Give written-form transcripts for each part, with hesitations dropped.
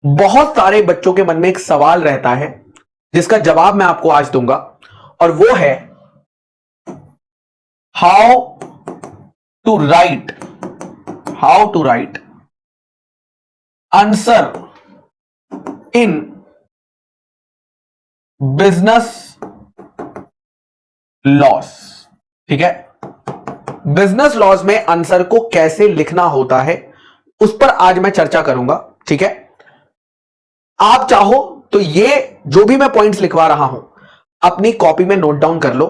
बहुत सारे बच्चों के मन में एक सवाल रहता है जिसका जवाब मैं आपको आज दूंगा, और वो है how to write answer in business laws. ठीक है, बिजनेस लॉज में आंसर को कैसे लिखना होता है उस पर आज मैं चर्चा करूंगा। ठीक है, आप चाहो तो ये जो भी मैं पॉइंट्स लिखवा रहा हूं अपनी कॉपी में नोट डाउन कर लो।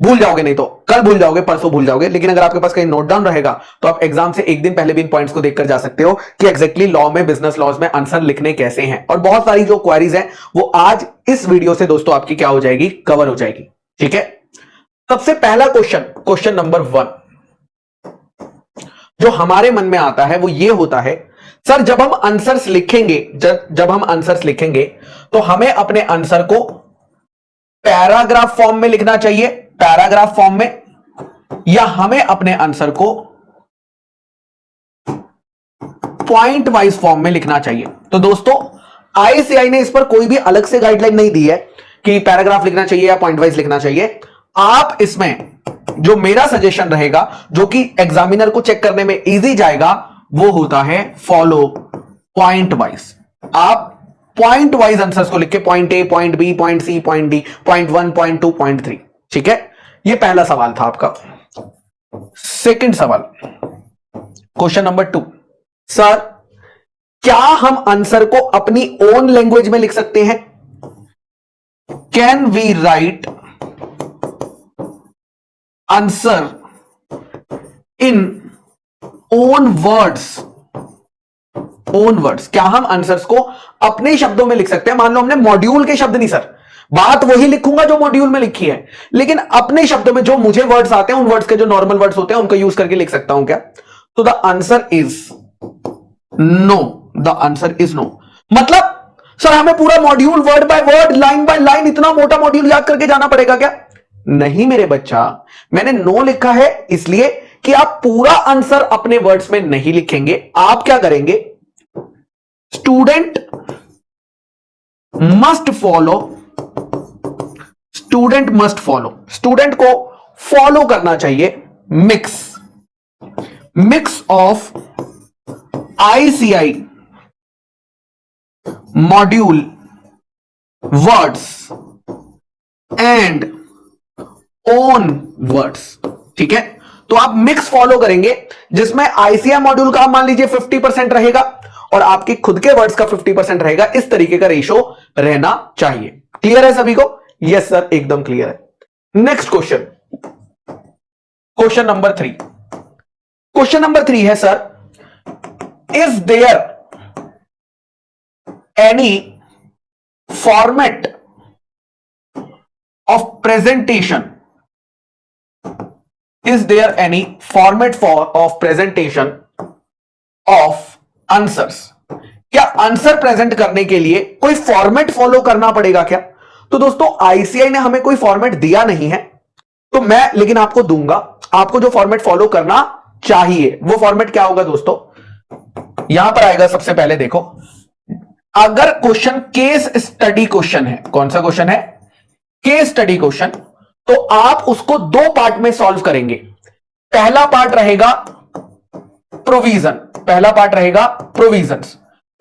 भूल जाओगे, नहीं तो कल भूल जाओगे, परसों भूल जाओगे, लेकिन अगर आपके पास कहीं नोट डाउन रहेगा तो आप एग्जाम से एक दिन पहले भी इन पॉइंट्स को देखकर जा सकते हो कि एग्जैक्टली लॉ में, बिजनेस लॉज में आंसर लिखने कैसे हैं। और बहुत सारी जो क्वेरीज हैं वो आज इस वीडियो से दोस्तों आपकी क्या हो जाएगी, कवर हो जाएगी। ठीक है, सबसे पहला क्वेश्चन नंबर 1 जो हमारे मन में आता है वो ये होता है, सर जब हम आंसर्स लिखेंगे तो हमें अपने आंसर को पैराग्राफ फॉर्म में लिखना चाहिए, पैराग्राफ फॉर्म में, या हमें अपने आंसर को पॉइंट वाइज फॉर्म में लिखना चाहिए। तो दोस्तों आईसीआई ने इस पर कोई भी अलग से गाइडलाइन नहीं दी है कि पैराग्राफ लिखना चाहिए या पॉइंट वाइज लिखना चाहिए। आप इसमें जो मेरा सजेशन रहेगा, जो कि एग्जामिनर को चेक करने में इजी जाएगा, वो होता है फॉलो पॉइंट वाइज। आप पॉइंट वाइज आंसर्स को लिख के point A, point B, point C, point D, point 1, point 2, point 3। ठीक है, ये पहला सवाल था आपका। सेकंड सवाल, क्वेश्चन नंबर 2, सर क्या हम आंसर को अपनी ओन लैंग्वेज में लिख सकते हैं? Can we write answer in own words? क्या हम आंसर्स को अपने शब्दों में लिख सकते हैं? मान लो हमने मॉड्यूल के शब्द नहीं, सर बात वही लिखूंगा जो मॉड्यूल में लिखी है, लेकिन अपने शब्दों में जो मुझे वर्ड्स आते हैं, उन वर्ड्स के जो नॉर्मल वर्ड्स होते हैं उनको यूज करके लिख सकता हूं क्या? तो the answer is no. The answer is no. मतलब सर हमें पूरा module word by word, line by line, इतना मोटा मॉड्यूल याद करके जाना पड़ेगा क्या? नहीं मेरे बच्चा, मैंने नो लिखा है इसलिए कि आप पूरा आंसर अपने वर्ड्स में नहीं लिखेंगे। आप क्या करेंगे, स्टूडेंट मस्ट फॉलो, स्टूडेंट को फॉलो करना चाहिए mix of ICI module words and own words. ठीक है, तो आप मिक्स फॉलो करेंगे जिसमें आईसीआई मॉड्यूल का मान लीजिए 50% रहेगा और आपके खुद के वर्ड्स का 50% रहेगा। इस तरीके का रेशो रहना चाहिए। क्लियर है सभी को? यस सर, एकदम क्लियर है। Next question number 3। Question number 3 है, sir is there any format of presentation, is there any format of presentation of answers? क्या आंसर प्रेजेंट करने के लिए कोई फॉर्मेट फॉलो करना पड़ेगा क्या? तो दोस्तों आईसीआई ने हमें कोई फॉर्मेट दिया नहीं है, तो मैं लेकिन आपको दूंगा। आपको जो फॉर्मेट फॉलो करना चाहिए वो फॉर्मेट क्या होगा दोस्तों? यहां पर आएगा, सबसे पहले देखो, अगर क्वेश्चन केस स्टडी क्वेश्चन है, कौन सा क्वेश्चन है? केस स्टडी क्वेश्चन, तो आप उसको 2 पार्ट में सॉल्व करेंगे। पहला पार्ट रहेगा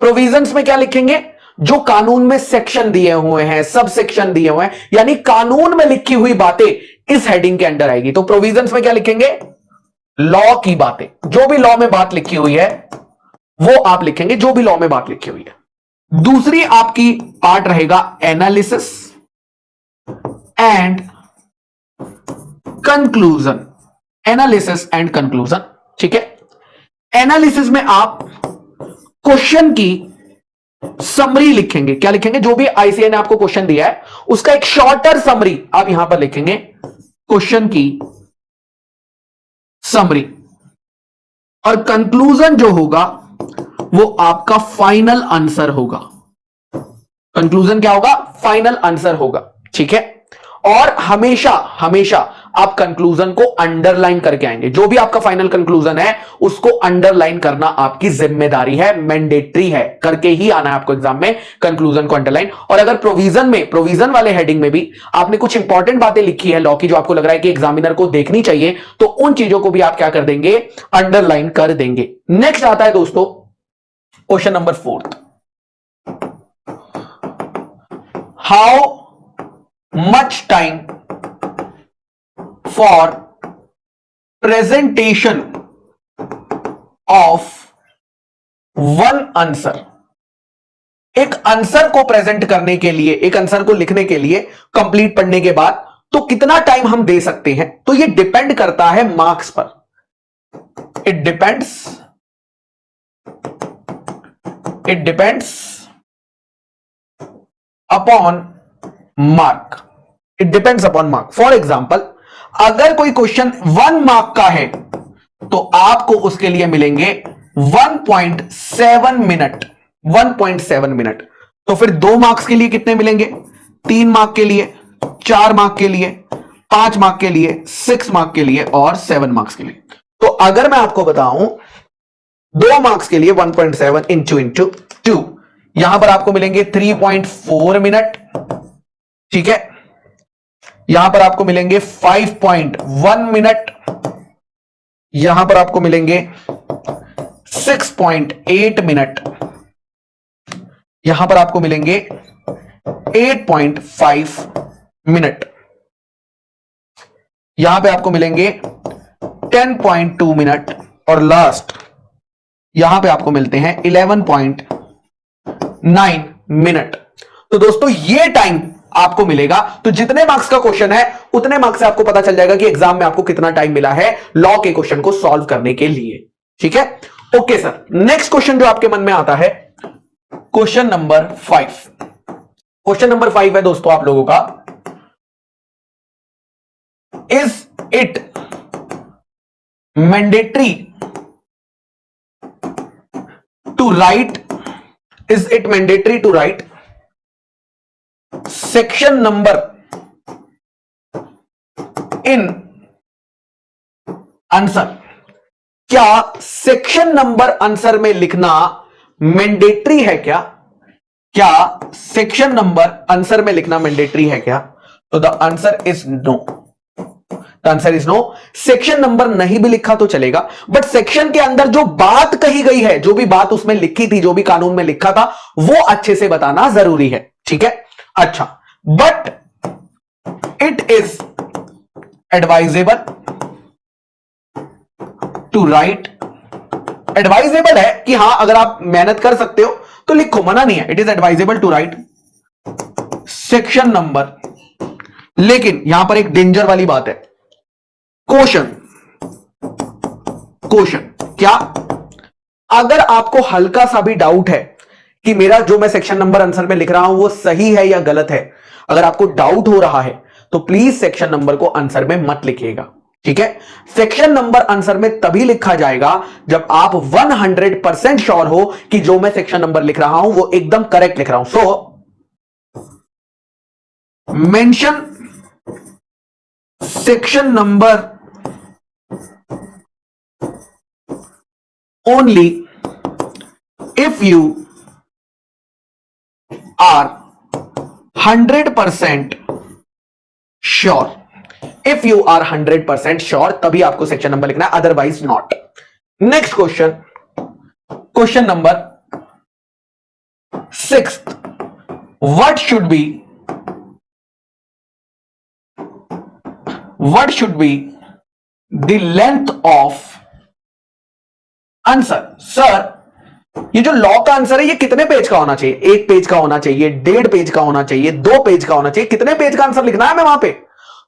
प्रोविजंस में क्या लिखेंगे? जो कानून में सेक्शन दिए हुए हैं, सब सेक्शन दिए हुए हैं, यानी कानून में लिखी हुई बातें इस हेडिंग के अंडर आएगी। तो प्रोविजंस में क्या लिखेंगे? लॉ की बातें, जो भी लॉ में बात लिखी हुई है वो आप लिखेंगे, जो भी लॉ में बात लिखी हुई है। दूसरी आपकी पार्ट रहेगा एनालिसिस एंड कंक्लूजन। ठीक है, एनालिसिस में आप क्वेश्चन की समरी लिखेंगे। क्या लिखेंगे? जो भी आईसीआई ने आपको क्वेश्चन दिया है उसका एक शॉर्टर समरी आप यहां पर लिखेंगे, क्वेश्चन की समरी। और कंक्लूजन जो होगा वो आपका फाइनल आंसर होगा। कंक्लूजन क्या होगा? फाइनल आंसर होगा। ठीक है, और हमेशा आप कंक्लूजन को अंडरलाइन करके आएंगे। जो भी आपका फाइनल कंक्लूजन है उसको अंडरलाइन करना आपकी जिम्मेदारी है, मैंडेटरी है, करके ही आना है आपको एग्जाम में कंक्लूजन को अंडरलाइन। और अगर प्रोविजन वाले हेडिंग में भी आपने कुछ इंपॉर्टेंट बातें लिखी है लॉ की जो आपको लग रहा है कि एग्जामिनर को देखनी चाहिए, तो उन चीजों को भी आप क्या कर देंगे, अंडरलाइन कर देंगे। नेक्स्ट आता है दोस्तों question number 4। How much time for presentation of one answer। एक आंसर को प्रेजेंट करने के लिए, एक आंसर को लिखने के लिए कंप्लीट पढ़ने के बाद तो कितना टाइम हम दे सकते हैं, तो ये डिपेंड करता है मार्क्स पर। It depends upon mark. It depends upon mark. For example, अगर कोई क्वेश्चन 1 मार्क का है तो आपको उसके लिए मिलेंगे 1.7 मिनट। 1.7 मिनट। तो फिर 2 मार्क्स के लिए कितने मिलेंगे, 3 मार्क के लिए, 4 मार्क के लिए, 5 मार्क के लिए, 6 मार्क के लिए और 7 मार्क्स के लिए। तो अगर मैं आपको बताऊं 2 मार्क्स के लिए 1.7 इंटू 2, यहां पर आपको मिलेंगे 3.4 मिनट। ठीक है, यहां पर आपको मिलेंगे 5.1 मिनट, यहां पर आपको मिलेंगे 6.8 मिनट, यहां पर आपको मिलेंगे 8.5 मिनट, यहां पे आपको मिलेंगे 10.2 मिनट और लास्ट यहां पे आपको मिलते हैं 11.9 मिनट। तो दोस्तों ये टाइम आपको मिलेगा। तो जितने मार्क्स का क्वेश्चन है उतने मार्क्स से आपको पता चल जाएगा कि एग्जाम में आपको कितना टाइम मिला है लॉ के क्वेश्चन को सॉल्व करने के लिए। ठीक है, ओके सर। नेक्स्ट क्वेश्चन जो आपके मन में आता है क्वेश्चन नंबर 5। क्वेश्चन नंबर 5 है दोस्तों आप लोगों का, is it mandatory to write, is it mandatory to write section number in answer. क्या सेक्शन नंबर आंसर में लिखना मैंडेटरी है क्या? क्या सेक्शन नंबर आंसर में लिखना मैंडेटरी है क्या? तो the answer is no. The answer is no. Section number नहीं भी लिखा तो चलेगा, बट सेक्शन के अंदर जो बात कही गई है, जो भी बात उसमें लिखी थी, जो भी कानून में लिखा था, वो अच्छे से बताना जरूरी है। ठीक है, अच्छा, but it is advisable to write. Advisable है कि हां अगर आप मेहनत कर सकते हो तो लिखो, मना नहीं है। It is advisable to write section number, लेकिन यहां पर एक डेंजर वाली बात है, क्वेश्चन क्या, अगर आपको हल्का सा भी डाउट है कि मेरा जो मैं सेक्शन नंबर आंसर में लिख रहा हूं वो सही है या गलत है, अगर आपको डाउट हो रहा है तो प्लीज सेक्शन नंबर को आंसर में मत लिखिएगा। ठीक है, सेक्शन नंबर आंसर में तभी लिखा जाएगा जब आप 100% श्योर हो कि जो मैं सेक्शन नंबर लिख रहा हूं वो एकदम करेक्ट लिख रहा हूं। So mention section number only if you are 100% sure. If you are 100% sure तभी आपको सेक्शन नंबर लिखना है, otherwise not. Next question, question number 6। What should be the length of answer. Sir ये जो लॉ का आंसर है ये कितने पेज का होना चाहिए? 1 पेज का होना चाहिए, 1.5 पेज का होना चाहिए, 2 पेज का होना चाहिए, कितने पेज का आंसर लिखना है हमें वहां पे?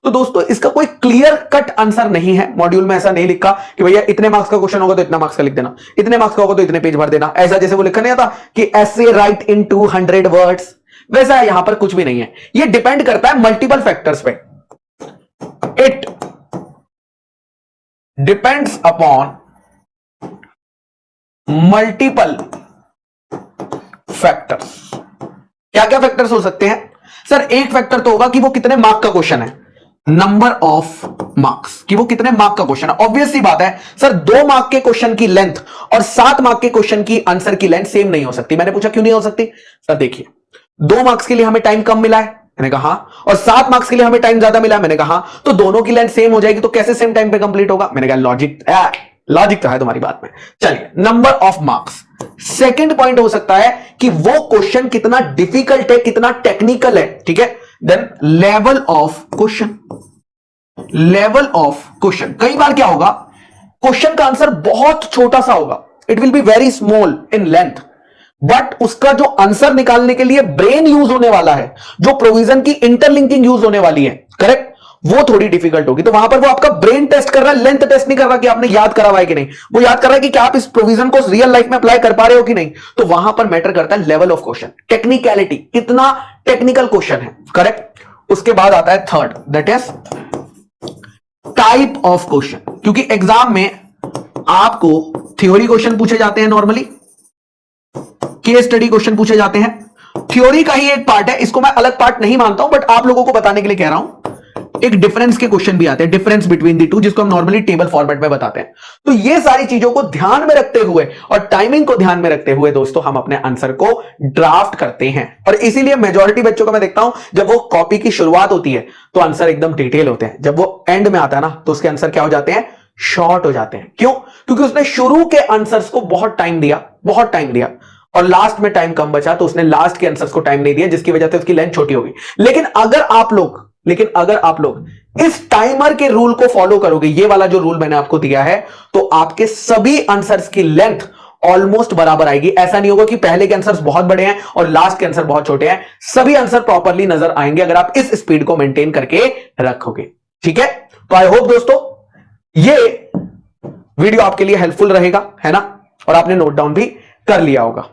तो दोस्तों इसका कोई क्लियर कट आंसर नहीं है। मॉड्यूल में ऐसा नहीं लिखा कि भैया इतने मार्क्स का क्वेश्चन होगा तो इतना मार्क्स का लिख देना, इतने मार्क्स का होगा तो इतने पेज भर देना। ऐसा जैसे वो लिखा नहीं आता कि ऐसे राइट इन 200 वर्ड्स, वैसा यहां पर कुछ भी नहीं है। ये डिपेंड करता है मल्टीपल फैक्टर्स पे। It depends upon multiple factors. क्या क्या फैक्टर्स हो सकते हैं? सर एक फैक्टर तो होगा कि वो कितने मार्क का क्वेश्चन है, नंबर ऑफ मार्क्स, कि वो कितने मार्क का क्वेश्चन है। ऑब्वियस सी बात है सर, 2 मार्क के क्वेश्चन की लेंथ और 7 मार्क के क्वेश्चन की आंसर की लेंथ सेम नहीं हो सकती। मैंने पूछा क्यों नहीं हो सकती? सर देखिए, 2 मार्क्स के लिए हमें टाइम कम मिला है, मैंने कहा हाँ, और 7 मार्क्स के लिए हमें टाइम ज्यादा मिला, मैंने कहा हाँ, तो दोनों की लेंथ सेम हो जाएगी, तो कैसे सेम टाइम पे कंप्लीट होगा? मैंने कहा लॉजिक तो है तुम्हारी बात में। चलिए, number of marks. Second point हो सकता है कि वो क्वेश्चन कितना डिफिकल्ट है, कितना टेक्निकल है, ठीक है। Then level of question, level of question. कई बार क्या होगा, क्वेश्चन का आंसर बहुत छोटा सा होगा, it will be very small in length, but उसका जो आंसर निकालने के लिए ब्रेन यूज होने वाला है, जो प्रोविजन की इंटरलिंकिंग यूज होने वाली है, करेक्ट, वो थोड़ी डिफिकल्ट होगी। तो वहां पर वो आपका ब्रेन टेस्ट कर रहा है, लेंथ टेस्ट नहीं कर रहा कि आपने याद करा हुआ है कि नहीं, वो याद कर रहा है कि क्या आप इस प्रोविजन को रियल लाइफ में अप्लाई कर पा रहे हो कि नहीं। तो वहां पर मैटर करता है लेवल ऑफ क्वेश्चन, टेक्निकलिटी, कितना टेक्निकल क्वेश्चन है, करेक्ट। उसके बाद आता है third, that is type of question, क्योंकि एग्जाम में आपको थ्योरी क्वेश्चन पूछे जाते हैं, नॉर्मली केस स्टडी क्वेश्चन पूछे जाते हैं। थ्योरी का ही एक पार्ट है, इसको मैं अलग पार्ट नहीं मानता हूं, बट आप लोगों को बताने के लिए कह रहा हूं। एक डिफरेंस के क्वेश्चन भी आते हैं, डिफरेंस बिटवीन दी टू, जिसको हम नॉर्मली टेबल फॉर्मेट में बताते हैं। तो ये सारी चीजों को ध्यान में रखते हुए और टाइमिंग को ध्यान में रखते हुए दोस्तों, हम अपने आंसर को ड्राफ्ट करते हैं। और इसीलिए मेजॉरिटी बच्चों का मैं देखता हूं, जब वो कॉपी की शुरुआत होती है तो आंसर एकदम डिटेल होते हैं, जब वो एंड में आता है ना, तो उसके आंसर क्या हो जाते हैं? शॉर्ट हो जाते हैं। क्यों? क्योंकि उसने शुरू के आंसर्स को बहुत टाइम दिया, और लास्ट में टाइम कम बचा, तो उसने लास्ट के आंसर्स को टाइम नहीं दिया, जिसकी वजह से उसकी लेंथ छोटी होगी। लेकिन अगर आप लोग इस टाइमर के रूल को फॉलो करोगे, ये वाला जो रूल मैंने आपको दिया है, तो आपके सभी आंसर्स की लेंथ ऑलमोस्ट बराबर आएगी। ऐसा नहीं होगा कि पहले के आंसर्स बहुत बड़े हैं और लास्ट के आंसर बहुत छोटे हैं। सभी आंसर प्रॉपरली नजर आएंगे अगर आप इस स्पीड को मेंटेन करके रखोगे, ठीक है। तो आई होप दोस्तों ये वीडियो आपके लिए हेल्पफुल रहेगा, है ना, और आपने नोट डाउन भी कर लिया होगा।